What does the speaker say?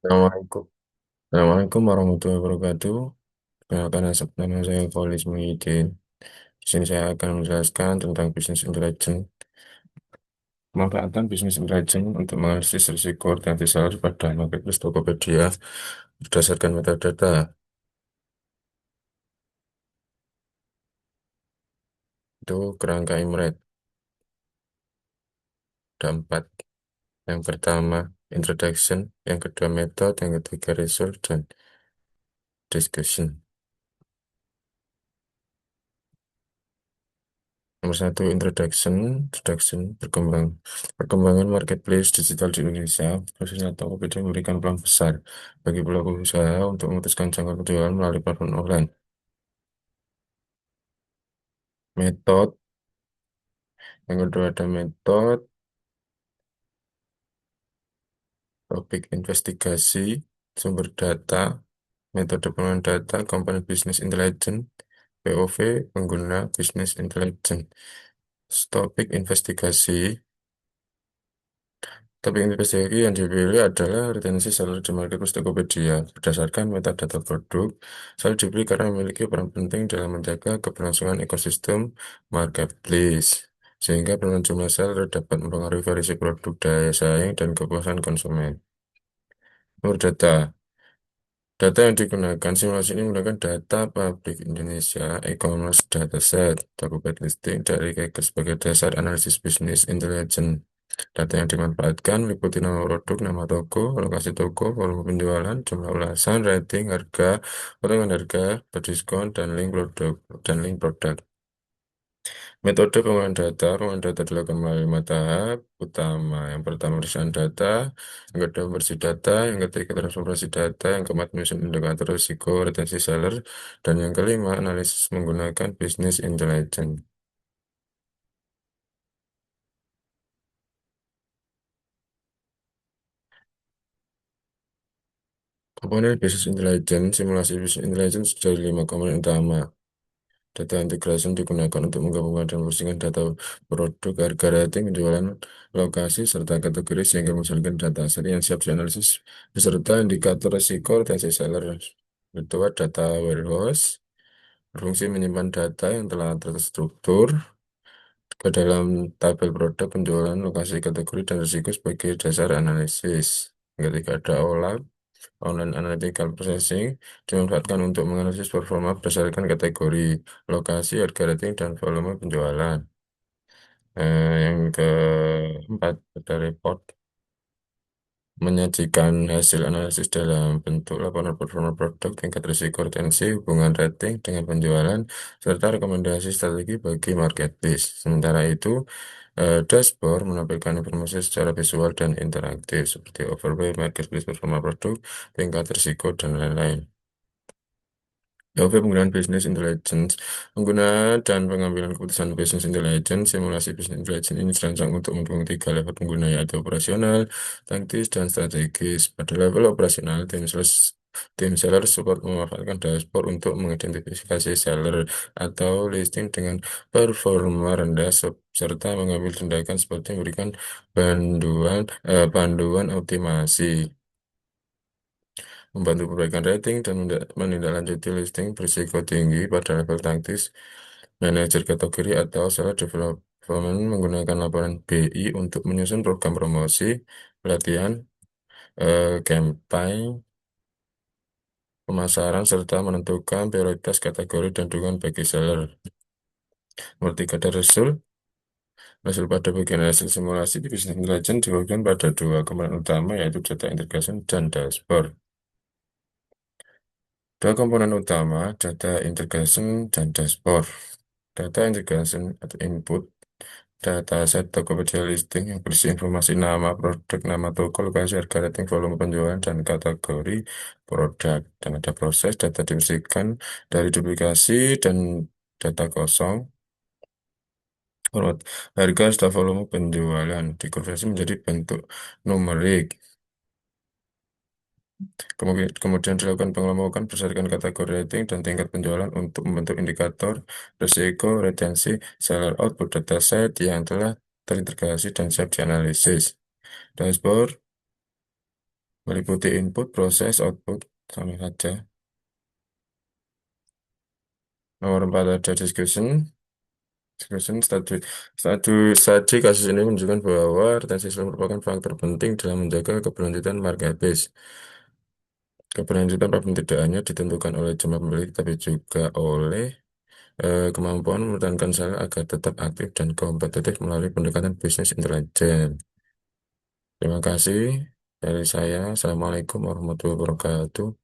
Assalamualaikum. Assalamualaikum warahmatullahi wabarakatuh. Perkenalkan nama saya Faulis Muhyiddin. Di sini saya akan menjelaskan tentang bisnis intelligence. Memanfaatkan bisnis intelligence untuk menganalisis risiko dan salah pada marketplace Tokopedia berdasarkan metadata. Itu kerangka IMRET. Ada empat. Yang pertama, introduction. Yang kedua, method. Yang ketiga, result. Dan discussion. Nomor satu, introduction, perkembangan marketplace digital di Indonesia, khususnya Tokopedia memberikan peluang besar bagi pelaku usaha untuk memutuskan jangkauan penjualan melalui platform online. Metode, yang kedua ada metode, topik investigasi, sumber data, metode pengelolaan data, komponen business intelligence, POV, pengguna business intelligence. Topik investigasi, Topik investigasi yang dipilih adalah retensi seller di marketplace Tokopedia. Berdasarkan metadata produk, seller dipilih karena memiliki peran penting dalam menjaga keberlangsungan ekosistem marketplace. Sehingga penurunan jumlah seller dapat mempengaruhi variasi produk, daya saing, dan kepuasan konsumen. Nomor data. Data yang digunakan simulasi ini menggunakan data pabrik Indonesia e-commerce dataset, Tokopet listing dari Kaggle sebagai dasar analisis bisnis intelligence. Data yang dimanfaatkan meliputi nama produk, nama toko, lokasi toko, volume penjualan, jumlah ulasan, rating, harga, potongan harga, diskon, dan link produk. Metode pengolahan data dilakukan melalui 5 tahap utama. Yang pertama, pemeriksaan data, yang kedua, membersih data, yang ketiga, transformasi data, yang keempat, menyusun indikator risiko, retensi seller, dan yang kelima, analisis menggunakan business intelligence. Komponen business intelligence, simulasi business intelligence dari 5 komponen utama. Data integration digunakan untuk menggabungkan dan membersihkan data produk, harga rating, penjualan, lokasi, serta kategori sehingga menghasilkan data set yang siap dianalisis beserta indikator risiko retensi seller. Kedua, data warehouse berfungsi menyimpan data yang telah terstruktur ke dalam tabel produk, penjualan, lokasi, kategori, dan risiko sebagai dasar analisis. Yang ketiga, ada OLAP, Online Analytical Processing, dimanfaatkan untuk menganalisis performa berdasarkan kategori, lokasi, harga rating, dan volume penjualan. Yang keempat, ada report, menyajikan hasil analisis dalam bentuk laporan performa produk, tingkat risiko retensi, hubungan rating dengan penjualan, serta rekomendasi strategi bagi marketplace. Sementara itu, dashboard menampilkan informasi secara visual dan interaktif, seperti overview marketplace performa produk, tingkat risiko, dan lain-lain. Penggunaan Business Intelligence. Penggunaan dan pengambilan keputusan Business Intelligence, simulasi Business Intelligence ini dirancang untuk mendukung 3 level pengguna, yaitu operasional, taktis, dan strategis. Pada level operasional, tim seller support memanfaatkan dashboard untuk mengidentifikasi seller atau listing dengan performa rendah serta mengambil tindakan seperti memberikan panduan optimasi, membantu perbaikan rating, dan menindaklanjuti listing berisiko tinggi pada level taktis. Manajer kategori atau seller development menggunakan laporan BI untuk menyusun program promosi, pelatihan, campaign, pemasaran, serta menentukan prioritas kategori dan dukungan bagi seller. Nomor tiga, ada result. Hasil pada bagian hasil simulasi di Business Intelligence dibagikan pada 2 komponen utama, yaitu data integration dan dashboard. 2 komponen utama, data integration dan dashboard. Data integration atau input, data set Tokopedia listing yang berisi informasi nama produk, nama toko, lokasi, harga rating, volume penjualan, dan kategori produk. Dan ada proses data dibersihkan dari duplikasi dan data kosong. Format harga serta volume penjualan dikonversi menjadi bentuk numerik. Kemudian dilakukan pengelompokan berdasarkan kategori rating dan tingkat penjualan untuk membentuk indikator risiko retensi seller output dataset yang telah terintegrasi dan siap dianalisis. Dashboard Meliputi input, proses, output, sama saja. Nomor 4 ada discussion. Discussion studi kasus ini menunjukkan bahwa retensi selalu merupakan faktor penting dalam menjaga keberlanjutan marketplace. Keberlanjutan problem tidak hanya ditentukan oleh jumlah pembeli, tapi juga oleh kemampuan mempertahankan sel agar tetap aktif dan kompetitif melalui pendekatan bisnis intelijen. Terima kasih dari saya. Assalamualaikum warahmatullahi wabarakatuh.